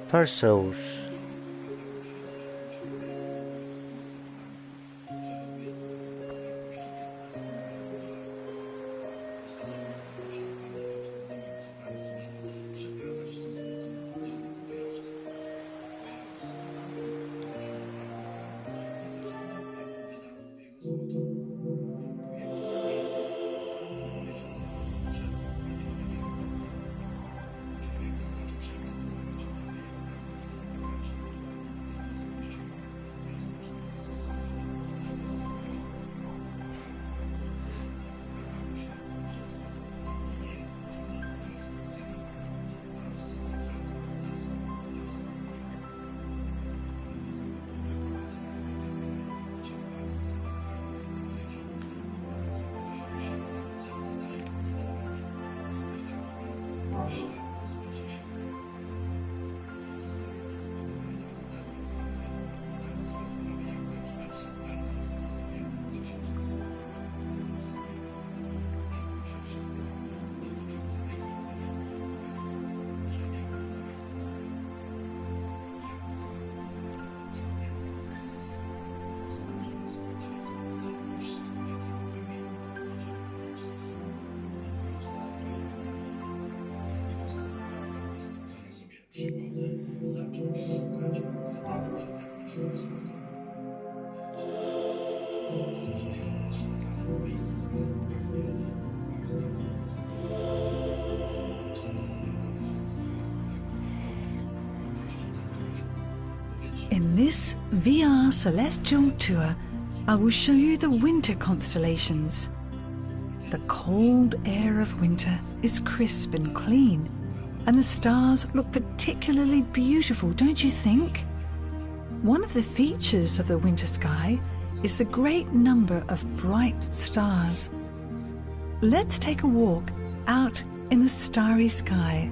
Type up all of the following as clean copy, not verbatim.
Parcels. In this VR celestial tour, I will show you the winter constellations. The cold air of winter is crisp and clean, and the stars look particularly beautiful, don't you think? One of the features of the winter sky is the great number of bright stars. Let's take a walk out in the starry sky.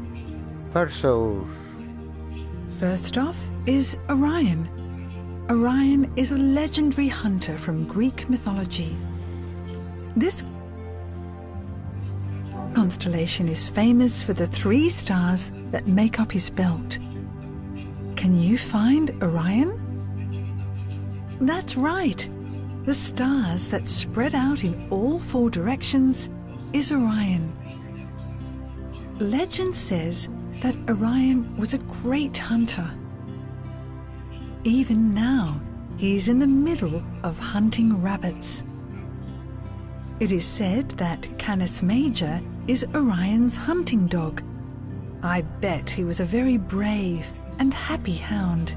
Parcels. First off is Orion. Orion is a legendary hunter from Greek mythology. This constellation is famous for the 3 stars that make up his belt. Can you find Orion? That's right. The stars that spread out in all 4 directions is Orion. Legend says that Orion was a great hunter. Even now, he's in the middle of hunting rabbits. It is said that Canis Major is Orion's hunting dog. I bet he was a very brave and happy hound.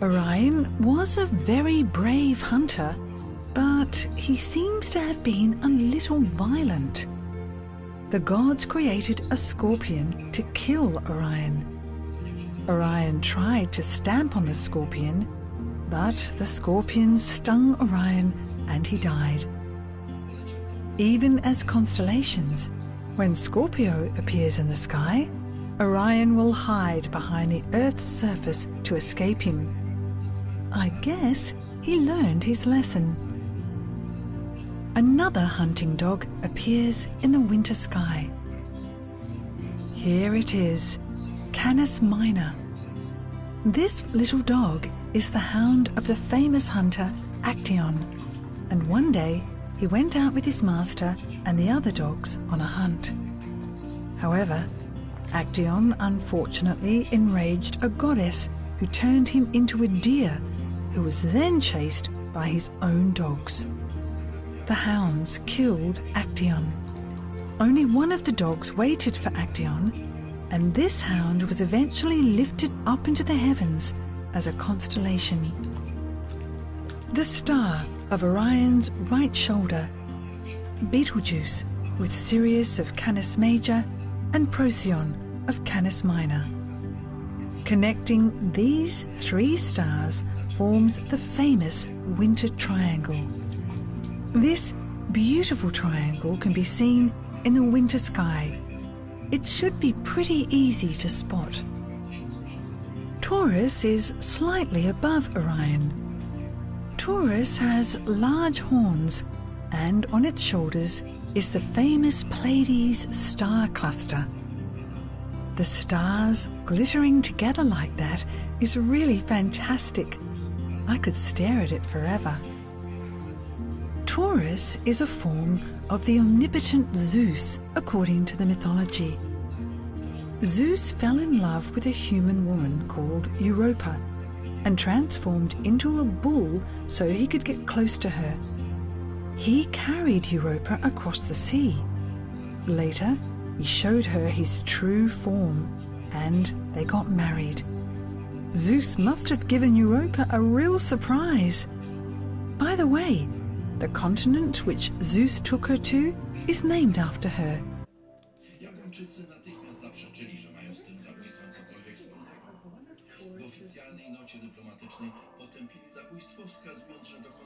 Orion was a very brave hunter, but he seems to have been a little violent. The gods created a scorpion to kill Orion. Orion tried to stamp on the scorpion, but the scorpion stung Orion and he died. Even as constellations, when Scorpio appears in the sky, Orion will hide behind the Earth's surface to escape him. I guess he learned his lesson. Another hunting dog appears in the winter sky. Here it is, Canis Minor. This little dog is the hound of the famous hunter Actaeon, and one day he went out with his master and the other dogs on a hunt. However, Actaeon unfortunately enraged a goddess who turned him into a deer, who was then chased by his own dogs. The hounds killed Actaeon. Only one of the dogs waited for Actaeon, and this hound was eventually lifted up into the heavens as a constellation. The star of Orion's right shoulder, Betelgeuse, with Sirius of Canis Major and Procyon of Canis Minor. Connecting these three stars forms the famous Winter Triangle. This beautiful triangle can be seen in the winter sky. It should be pretty easy to spot. Taurus is slightly above Orion. Taurus has large horns, and on its shoulders is the famous Pleiades star cluster. The stars glittering together like that is really fantastic. I could stare at it forever. Taurus is a form of the omnipotent Zeus, according to the mythology. Zeus fell in love with a human woman called Europa and transformed into a bull so he could get close to her. He carried Europa across the sea. Later, he showed her his true form, and they got married. Zeus must have given Europa a real surprise. By the way, the continent which Zeus took her to is named after her. Japończycy natychmiast zaprzeczyli, że mają z tym zabójstwem cokolwiek wspólnego. W oficjalnej nocie dyplomatycznej potępili zabójstwo, wskazując, że dokonał